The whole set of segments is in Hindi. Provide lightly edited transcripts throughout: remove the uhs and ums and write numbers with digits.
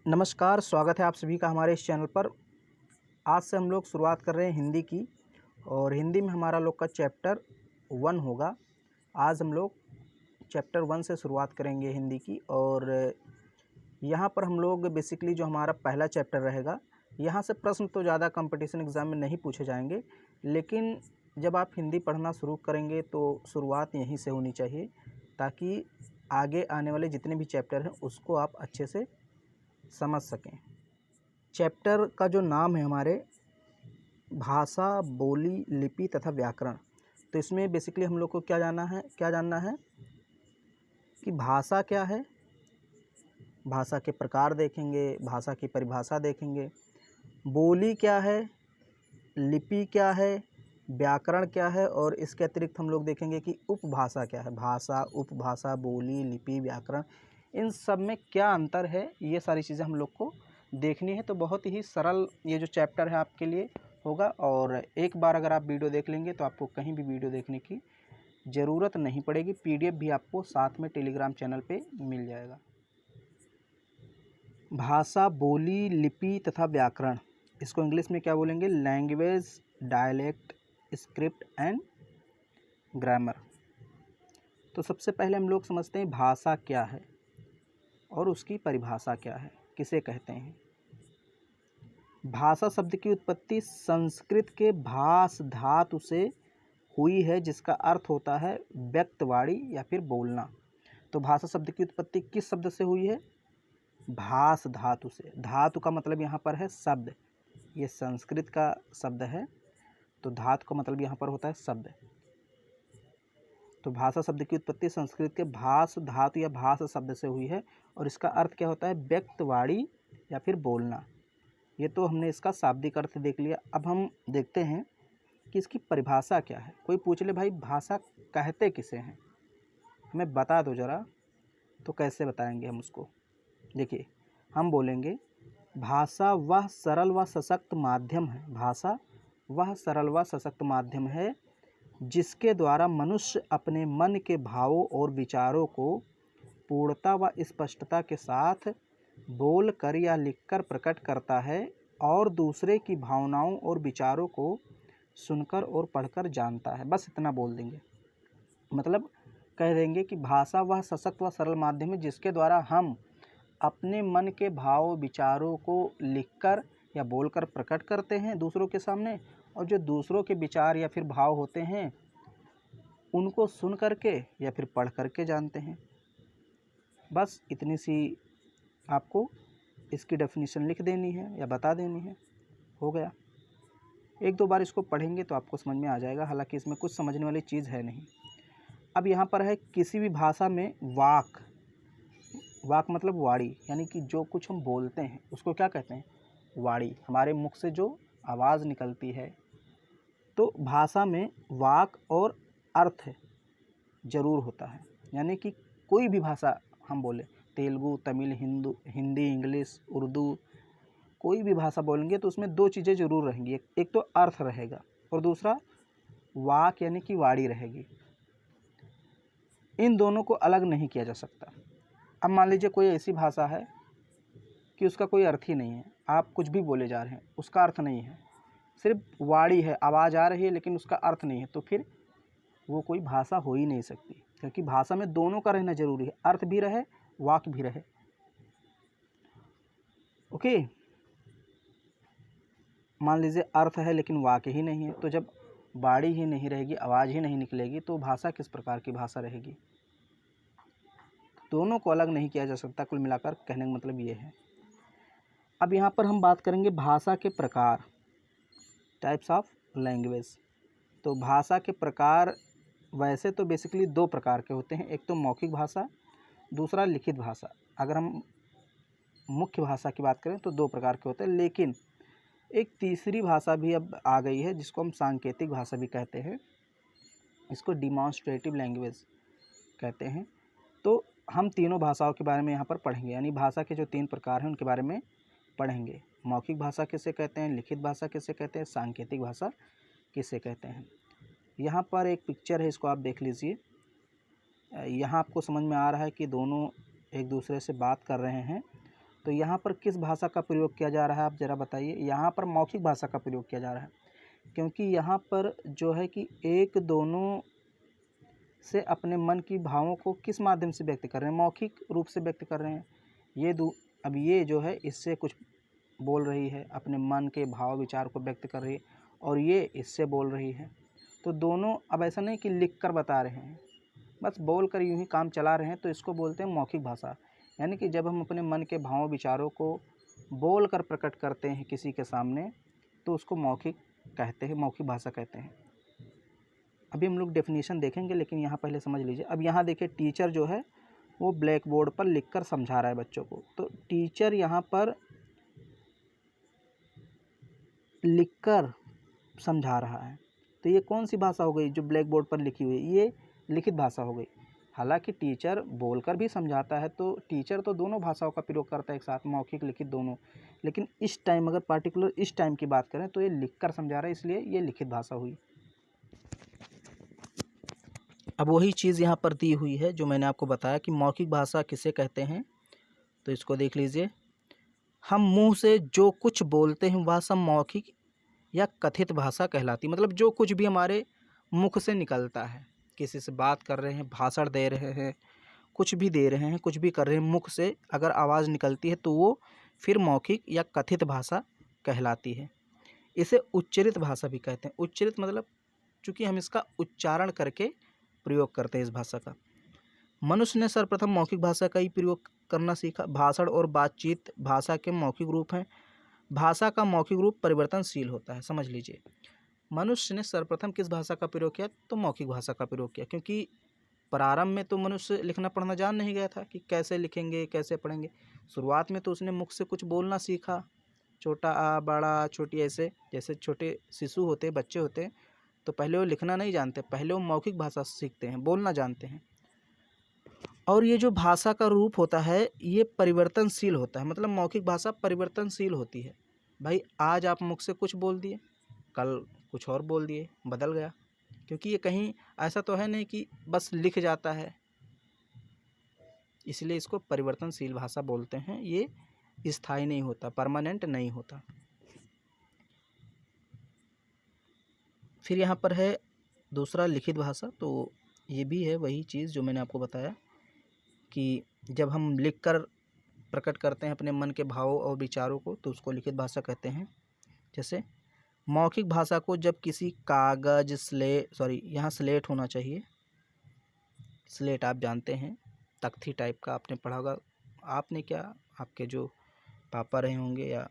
नमस्कार, स्वागत है आप सभी का हमारे इस चैनल पर। आज से हम लोग शुरुआत कर रहे हैं हिंदी की और हिंदी में हमारा लोग का चैप्टर 1 होगा। आज हम लोग चैप्टर 1 से शुरुआत करेंगे हिंदी की और यहाँ पर हम लोग बेसिकली जो हमारा पहला चैप्टर रहेगा, यहाँ से प्रश्न तो ज़्यादा कंपटीशन एग्ज़ाम में नहीं पूछे जाएंगे, लेकिन जब आप हिंदी पढ़ना शुरू करेंगे तो शुरुआत यहीं से होनी चाहिए ताकि आगे आने वाले जितने भी चैप्टर हैं उसको आप अच्छे से समझ सकें। चैप्टर का जो नाम है हमारे भाषा, बोली, लिपि तथा व्याकरण। तो इसमें बेसिकली हम लोग को क्या जानना है कि भाषा क्या है, भाषा के प्रकार देखेंगे, भाषा की परिभाषा देखेंगे, बोली क्या है, लिपि क्या है, व्याकरण क्या है और इसके अतिरिक्त हम लोग देखेंगे कि उपभाषा क्या है। भाषा, उपभाषा, बोली, लिपि, व्याकरण, इन सब में क्या अंतर है, ये सारी चीज़ें हम लोग को देखनी है। तो बहुत ही सरल ये जो चैप्टर है आपके लिए होगा और एक बार अगर आप वीडियो देख लेंगे तो आपको कहीं भी वीडियो देखने की ज़रूरत नहीं पड़ेगी। पीडीएफ भी आपको साथ में टेलीग्राम चैनल पे मिल जाएगा। भाषा, बोली, लिपि तथा व्याकरण, इसको इंग्लिश में क्या बोलेंगे? Language, dialect, script and grammar. तो सबसे पहले हम लोग समझते हैं भाषा क्या है और उसकी परिभाषा क्या है, किसे कहते हैं। भाषा शब्द की उत्पत्ति संस्कृत के भास धातु से हुई है, जिसका अर्थ होता है व्यक्तवाणी या फिर बोलना। तो भाषा शब्द की उत्पत्ति किस शब्द से हुई है? भास धातु से। धातु का मतलब यहाँ पर है शब्द, ये संस्कृत का शब्द है, तो धातु का मतलब यहाँ पर होता है शब्द। तो भाषा शब्द की उत्पत्ति संस्कृत के भास धातु या भास शब्द से हुई है और इसका अर्थ क्या होता है? व्यक्तवाणी या फिर बोलना। ये तो हमने इसका शाब्दिक अर्थ देख लिया। अब हम देखते हैं कि इसकी परिभाषा क्या है। कोई पूछ ले भाई भाषा कहते किसे हैं, हमें बता दो ज़रा, तो कैसे बताएंगे हम उसको? देखिए, हम बोलेंगे भाषा वह सरल व सशक्त माध्यम है। भाषा वह सरल व सशक्त माध्यम है जिसके द्वारा मनुष्य अपने मन के भावों और विचारों को पूर्णता व स्पष्टता के साथ बोल कर या लिखकर प्रकट करता है और दूसरे की भावनाओं और विचारों को सुनकर और पढ़कर जानता है। बस इतना बोल देंगे, मतलब कह देंगे कि भाषा वह सशक्त व सरल माध्यम है जिसके द्वारा हम अपने मन के भाव विचारों को लिखकर या बोलकर प्रकट करते हैं दूसरों के सामने, और जो दूसरों के विचार या फिर भाव होते हैं उनको सुन करके या फिर पढ़ करके जानते हैं। बस इतनी सी आपको इसकी डेफिनेशन लिख देनी है या बता देनी है, हो गया। एक दो बार इसको पढ़ेंगे तो आपको समझ में आ जाएगा, हालांकि इसमें कुछ समझने वाली चीज़ है नहीं। अब यहाँ पर है किसी भी भाषा में वाक, वाक मतलब वाणी, यानी कि जो कुछ हम बोलते हैं उसको क्या कहते हैं? वाणी। हमारे मुख से जो आवाज़ निकलती है, तो भाषा में वाक और अर्थ जरूर होता है। यानी कि कोई भी भाषा हम बोले, तेलुगु, तमिल, हिंदी, इंग्लिश, उर्दू, कोई भी भाषा बोलेंगे तो उसमें दो चीज़ें ज़रूर रहेंगी। एक तो अर्थ रहेगा और दूसरा वाक यानी कि वाणी रहेगी। इन दोनों को अलग नहीं किया जा सकता। अब मान लीजिए कोई ऐसी भाषा है कि उसका कोई अर्थ ही नहीं है, आप कुछ भी बोले जा रहे हैं, उसका अर्थ नहीं है, सिर्फ वाणी है, आवाज़ आ रही है लेकिन उसका अर्थ नहीं है, तो फिर वो कोई भाषा हो ही नहीं सकती, क्योंकि भाषा में दोनों का रहना जरूरी है, अर्थ भी रहे, वाक भी रहे। ओके, मान लीजिए अर्थ है लेकिन वाक ही नहीं है, तो जब वाणी ही नहीं रहेगी, आवाज़ ही नहीं निकलेगी, तो भाषा किस प्रकार की भाषा रहेगी? दोनों को अलग नहीं किया जा सकता। कुल मिलाकर कहने का मतलब ये है। अब यहाँ पर हम बात करेंगे भाषा के प्रकार, टाइप्स ऑफ लैंग्वेज। तो भाषा के प्रकार वैसे तो बेसिकली दो प्रकार के होते हैं, एक तो मौखिक भाषा, दूसरा लिखित भाषा। अगर हम मुख्य भाषा की बात करें तो दो प्रकार के होते हैं, लेकिन एक तीसरी भाषा भी अब आ गई है जिसको हम सांकेतिक भाषा भी कहते हैं, इसको डिमॉन्स्ट्रेटिव लैंग्वेज कहते हैं। तो हम तीनों भाषाओं के बारे में यहाँ पर पढ़ेंगे, यानी भाषा के जो तीन प्रकार हैं उनके बारे में पढ़ेंगे। मौखिक भाषा किसे कहते हैं, लिखित भाषा किसे कहते हैं, सांकेतिक भाषा किसे कहते हैं। यहाँ पर एक पिक्चर है, इसको आप देख लीजिए। यहाँ आपको समझ में आ रहा है कि दोनों एक दूसरे से बात कर रहे हैं। तो यहाँ पर किस भाषा का प्रयोग किया जा रहा है, आप ज़रा बताइए। यहाँ पर मौखिक भाषा का प्रयोग किया जा रहा है, क्योंकि यहाँ पर जो है कि एक दोनों से अपने मन की भावों को किस माध्यम से व्यक्त कर रहे हैं, मौखिक रूप से व्यक्त कर रहे हैं। अब ये जो है इससे कुछ बोल रही है, अपने मन के भाव विचार को व्यक्त कर रही है, और ये इससे बोल रही है। तो दोनों, अब ऐसा नहीं कि लिख कर बता रहे हैं, बस बोल कर यूँ ही काम चला रहे हैं, तो इसको बोलते हैं मौखिक भाषा। यानी कि जब हम अपने मन के भावों विचारों को बोल कर प्रकट करते हैं किसी के सामने, तो उसको मौखिक कहते हैं, मौखिक भाषा कहते हैं। अभी हम लोग डेफिनेशन देखेंगे, लेकिन यहाँ पहले समझ लीजिए। अब यहाँ देखिए, टीचर जो है वो ब्लैक बोर्ड पर लिख कर समझा रहा है बच्चों को। तो टीचर यहाँ पर लिख कर समझा रहा है, तो ये कौन सी भाषा हो गई जो ब्लैक बोर्ड पर लिखी हुई है? ये लिखित भाषा हो गई। हालांकि टीचर बोलकर भी समझाता है, तो टीचर तो दोनों भाषाओं का प्रयोग करता है एक साथ, मौखिक लिखित दोनों। लेकिन इस टाइम, अगर पार्टिकुलर इस टाइम की बात करें, तो ये लिख कर समझा रहा है, इसलिए ये लिखित भाषा हुई। अब वही चीज़ यहाँ पर दी हुई है जो मैंने आपको बताया कि मौखिक भाषा किसे कहते हैं। तो इसको देख लीजिए। हम मुंह से जो कुछ बोलते हैं वह सब मौखिक या कथित भाषा कहलाती। मतलब जो कुछ भी हमारे मुख से निकलता है, किसी से बात कर रहे हैं, भाषण दे रहे हैं, कुछ भी दे रहे हैं, कुछ भी कर रहे हैं, मुख से अगर आवाज़ निकलती है तो वो फिर मौखिक या कथित भाषा कहलाती है। इसे उच्चरित भाषा भी कहते हैं। उच्चरित मतलब चूँकि हम इसका उच्चारण करके प्रयोग करते हैं इस भाषा का। मनुष्य ने सर्वप्रथम मौखिक भाषा का ही प्रयोग करना सीखा। भाषण और बातचीत भाषा के मौखिक रूप हैं। भाषा का मौखिक रूप परिवर्तनशील होता है, समझ लीजिए। मनुष्य ने सर्वप्रथम किस भाषा का प्रयोग किया? तो मौखिक भाषा का प्रयोग किया, क्योंकि प्रारंभ में तो मनुष्य लिखना पढ़ना जान नहीं गया था कि कैसे लिखेंगे, कैसे पढ़ेंगे। शुरुआत में तो उसने मुख से कुछ बोलना सीखा, छोटा आ, बड़ा, छोटी, ऐसे जैसे छोटे शिशु होते, बच्चे होते, तो पहले वो लिखना नहीं जानते, पहले वो मौखिक भाषा सीखते हैं, बोलना जानते हैं। और ये जो भाषा का रूप होता है ये परिवर्तनशील होता है। मतलब मौखिक भाषा परिवर्तनशील होती है। भाई आज आप मुख से कुछ बोल दिए, कल कुछ और बोल दिए, बदल गया। क्योंकि ये कहीं ऐसा तो है नहीं कि बस लिख जाता है, इसलिए इसको परिवर्तनशील भाषा बोलते हैं। ये स्थायी नहीं होता, परमानेंट नहीं होता। फिर यहाँ पर है दूसरा लिखित भाषा। तो ये भी है वही चीज़ जो मैंने आपको बताया कि जब हम लिख कर प्रकट करते हैं अपने मन के भावों और विचारों को, तो उसको लिखित भाषा कहते हैं। जैसे मौखिक भाषा को जब किसी कागज, यहाँ स्लेट होना चाहिए। स्लेट आप जानते हैं, तख्ती टाइप का, आपने पढ़ा होगा। आपने क्या, आपके जो पापा रहे होंगे या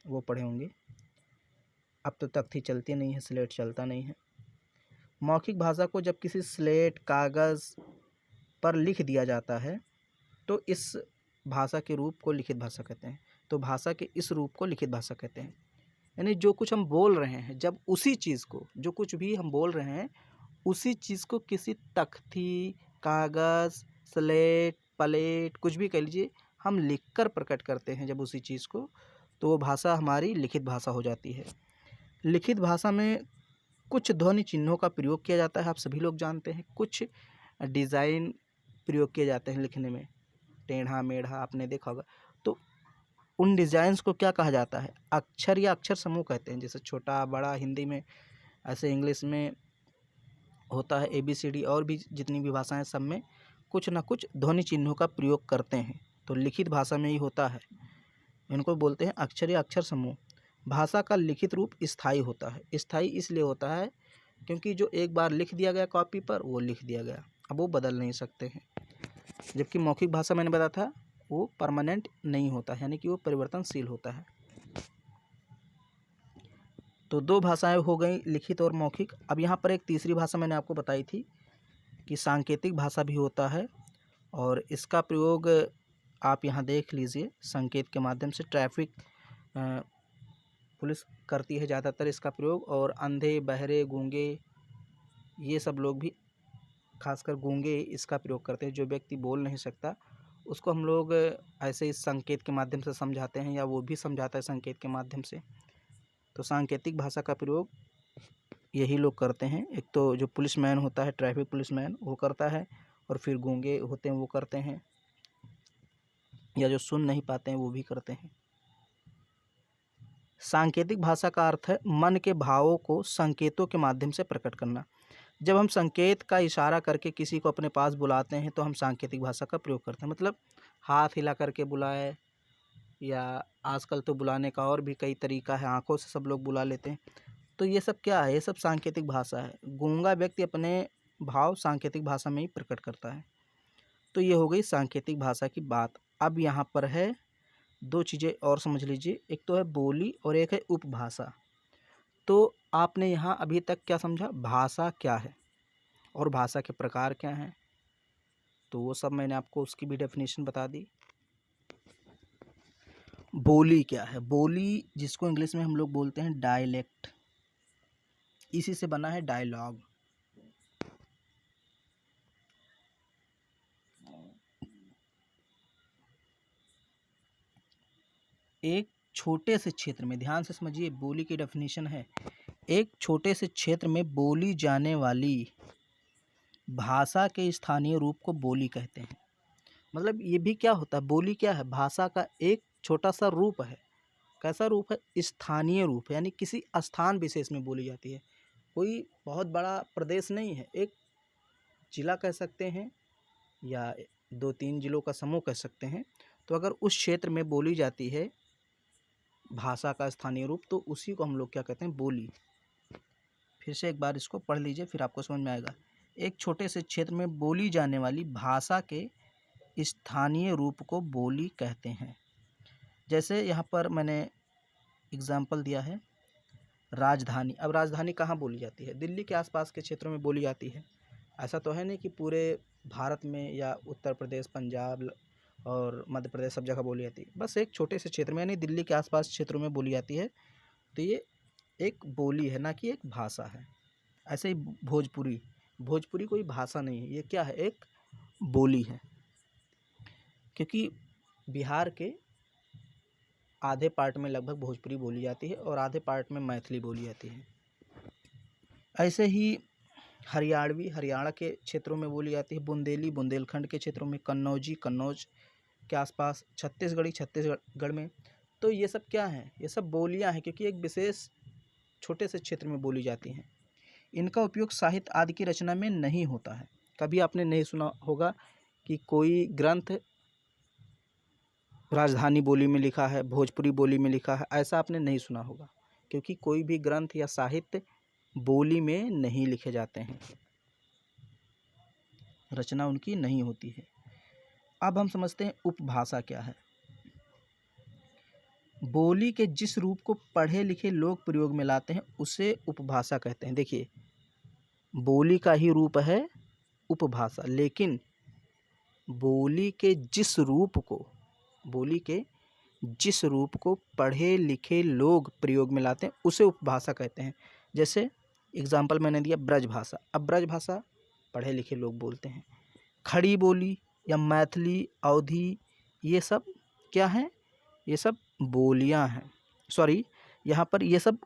वो पढ़े होंगे। अब तो तख्ती चलती नहीं है, स्लेट चलता नहीं है। मौखिक भाषा को जब किसी स्लेट, कागज़ पर लिख दिया जाता है, तो इस भाषा के रूप को लिखित भाषा कहते हैं। तो भाषा के इस रूप को लिखित भाषा कहते हैं। यानी जो कुछ हम बोल रहे हैं, जब उसी चीज़ को, जो कुछ भी हम बोल रहे हैं, उसी चीज़ को किसी तख्ती, कागज़, स्लेट, प्लेट, कुछ भी कह लीजिए, हम लिखकर प्रकट करते हैं जब उसी चीज़ को, तो वो भाषा हमारी लिखित भाषा हो जाती है। लिखित भाषा में कुछ ध्वनि चिन्हों का प्रयोग किया जाता है, आप सभी लोग जानते हैं। कुछ डिज़ाइन प्रयोग किए जाते हैं लिखने में, टेढ़ा मेढ़ा आपने देखा होगा। तो उन डिज़ाइंस को क्या कहा जाता है? अक्षर या अक्षर समूह कहते हैं। जैसे छोटा बड़ा हिंदी में, ऐसे इंग्लिश में होता है ABCD, और भी जितनी भी भाषाएं हैं, सब में कुछ ना कुछ ध्वनि चिन्हों का प्रयोग करते हैं। तो लिखित भाषा में ही होता है। इनको बोलते हैं अक्षर या अक्षर समूह। भाषा का लिखित रूप स्थायी होता है। स्थायी इसलिए होता है क्योंकि जो एक बार लिख दिया गया कॉपी पर, वो लिख दिया गया, अब वो बदल नहीं सकते हैं। जबकि मौखिक भाषा मैंने बताया था वो परमानेंट नहीं होता, यानी कि वो परिवर्तनशील होता है। तो दो भाषाएं हो गई, लिखित और मौखिक। अब यहाँ पर एक तीसरी भाषा मैंने आपको बताई थी कि सांकेतिक भाषा भी होता है, और इसका प्रयोग आप यहाँ देख लीजिए। संकेत के माध्यम से ट्रैफिक पुलिस करती है ज़्यादातर इसका प्रयोग, और अंधे, बहरे, गूंगे, ये सब लोग भी, खासकर गूंगे, इसका प्रयोग करते हैं। जो व्यक्ति बोल नहीं सकता उसको हम लोग ऐसे इस संकेत के माध्यम से समझाते हैं, या वो भी समझाता है संकेत के माध्यम से। तो सांकेतिक भाषा का प्रयोग यही लोग करते हैं। एक तो जो पुलिसमैन होता है, ट्रैफिक पुलिसमैन, वो करता है, और फिर गूंगे होते हैं वो करते हैं। या जो सुन नहीं पाते हैं वो भी करते हैं। सांकेतिक भाषा का अर्थ है मन के भावों को संकेतों के माध्यम से प्रकट करना। जब हम संकेत का इशारा करके किसी को अपने पास बुलाते हैं तो हम सांकेतिक भाषा का प्रयोग करते हैं। मतलब हाथ हिला करके बुलाए, या आजकल तो बुलाने का और भी कई तरीका है, आंखों से सब लोग बुला लेते हैं। तो ये सब क्या है? ये सब सांकेतिक भाषा है। गूंगा व्यक्ति अपने भाव सांकेतिक भाषा में ही प्रकट करता है। तो ये हो गई सांकेतिक भाषा की बात। अब यहाँ पर है दो चीज़ें और समझ लीजिए, एक तो है बोली और एक है उपभाषा। तो आपने यहाँ अभी तक क्या समझा? भाषा क्या है और भाषा के प्रकार क्या हैं, तो वो सब मैंने आपको उसकी भी डेफिनेशन बता दी। बोली क्या है? बोली जिसको इंग्लिश में हम लोग बोलते हैं डायलेक्ट, इसी से बना है डायलॉग। एक छोटे से क्षेत्र में, ध्यान से समझिए, बोली की डेफिनेशन है एक छोटे से क्षेत्र में बोली जाने वाली भाषा के स्थानीय रूप को बोली कहते हैं। मतलब ये भी क्या होता है? बोली क्या है? भाषा का एक छोटा सा रूप है। कैसा रूप है? स्थानीय रूप है, यानी किसी स्थान विशेष में बोली जाती है। कोई बहुत बड़ा प्रदेश नहीं है, एक जिला कह सकते हैं या 2-3 जिलों का समूह कह सकते हैं। तो अगर उस क्षेत्र में बोली जाती है भाषा का स्थानीय रूप, तो उसी को हम लोग क्या कहते हैं? बोली। फिर से एक बार इसको पढ़ लीजिए, फिर आपको समझ में आएगा। एक छोटे से क्षेत्र में बोली जाने वाली भाषा के स्थानीय रूप को बोली कहते हैं। जैसे यहाँ पर मैंने एग्जाम्पल दिया है राजधानी। अब राजधानी कहाँ बोली जाती है? दिल्ली के आसपास के क्षेत्रों में बोली जाती है। ऐसा तो है नहीं कि पूरे भारत में या उत्तर प्रदेश, पंजाब और मध्य प्रदेश सब जगह बोली जाती है। बस एक छोटे से क्षेत्र में, यानी दिल्ली के आसपास क्षेत्रों में बोली जाती है। तो ये एक बोली है, ना कि एक भाषा है। ऐसे ही भोजपुरी, भोजपुरी कोई भाषा नहीं है, ये क्या है? एक बोली है। क्योंकि बिहार के आधे पार्ट में लगभग भोजपुरी बोली जाती है और आधे पार्ट में मैथिली बोली जाती है। ऐसे ही हरियाणवी हरियाणा के क्षेत्रों में बोली जाती है, बुंदेली बुंदेलखंड के क्षेत्रों में, कन्नौजी कन्नौज के आसपास, छत्तीसगढ़ी छत्तीसगढ़ में। तो ये सब क्या हैं? ये सब बोलियां हैं, क्योंकि एक विशेष छोटे से क्षेत्र में बोली जाती हैं। इनका उपयोग साहित्य आदि की रचना में नहीं होता है। कभी आपने नहीं सुना होगा कि कोई ग्रंथ राजधानी बोली में लिखा है, भोजपुरी बोली में लिखा है, ऐसा आपने नहीं सुना होगा, क्योंकि कोई भी ग्रंथ या साहित्य बोली में नहीं लिखे जाते हैं, रचना उनकी नहीं होती है। अब हम समझते हैं उपभाषा क्या है। बोली के जिस रूप को पढ़े लिखे लोग प्रयोग में लाते हैं उसे उपभाषा कहते हैं। देखिए, बोली का ही रूप है उपभाषा, लेकिन बोली के जिस रूप को पढ़े लिखे लोग प्रयोग में लाते हैं उसे उपभाषा कहते हैं। जैसे एग्जाम्पल मैंने दिया ब्रज भाषा। अब ब्रज भाषा पढ़े लिखे लोग बोलते हैं। खड़ी बोली या मैथिली, अवधी, ये सब क्या हैं? ये सब बोलियां हैं। सॉरी, यहाँ पर ये सब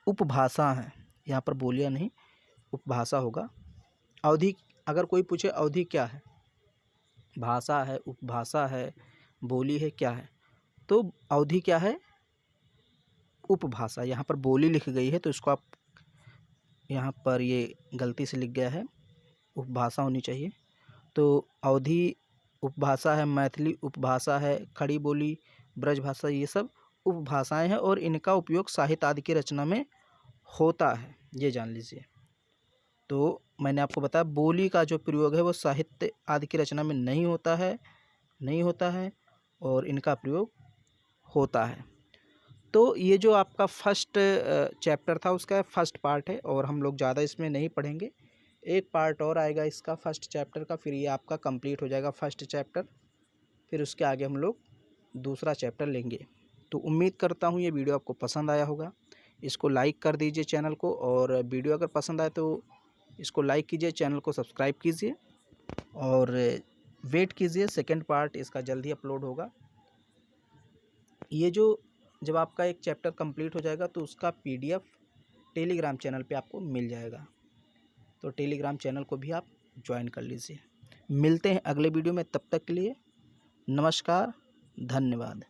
उपभाषा हैं। यहाँ पर बोलियां नहीं, उपभाषा होगा। अवधी, अगर कोई पूछे अवधी क्या है? भाषा है, उपभाषा है, बोली है, क्या है? तो अवधी क्या है? उपभाषा। यहाँ पर बोली लिख गई है तो इसको आप, यहाँ पर ये गलती से लिख गया है, उपभाषा होनी चाहिए। तो अवधी उपभाषा है, मैथिली उपभाषा है, खड़ी बोली, ब्रज भाषा, ये सब उपभाषाएं हैं और इनका उपयोग साहित्य आदि की रचना में होता है, ये जान लीजिए। तो मैंने आपको बताया बोली का जो प्रयोग है वो साहित्य आदि की रचना में नहीं होता है और इनका प्रयोग होता है। तो ये जो आपका फर्स्ट चैप्टर था उसका फर्स्ट पार्ट है और हम लोग ज़्यादा इसमें नहीं पढ़ेंगे। एक पार्ट और आएगा इसका फर्स्ट चैप्टर का, फिर ये आपका कंप्लीट हो जाएगा फर्स्ट चैप्टर। फिर उसके आगे हम लोग दूसरा चैप्टर लेंगे। तो उम्मीद करता हूँ ये वीडियो आपको पसंद आया होगा। इसको लाइक कर दीजिए चैनल को, और वीडियो अगर पसंद आए तो इसको लाइक कीजिए, चैनल को सब्सक्राइब कीजिए और वेट कीजिए, सेकंड पार्ट इसका जल्द ही अपलोड होगा। ये जो जब आपका एक चैप्टर कंप्लीट हो जाएगा तो उसका PDF टेलीग्राम चैनल पे आपको मिल जाएगा, तो टेलीग्राम चैनल को भी आप ज्वाइन कर लीजिए। मिलते हैं अगले वीडियो में, तब तक के लिए नमस्कार, धन्यवाद।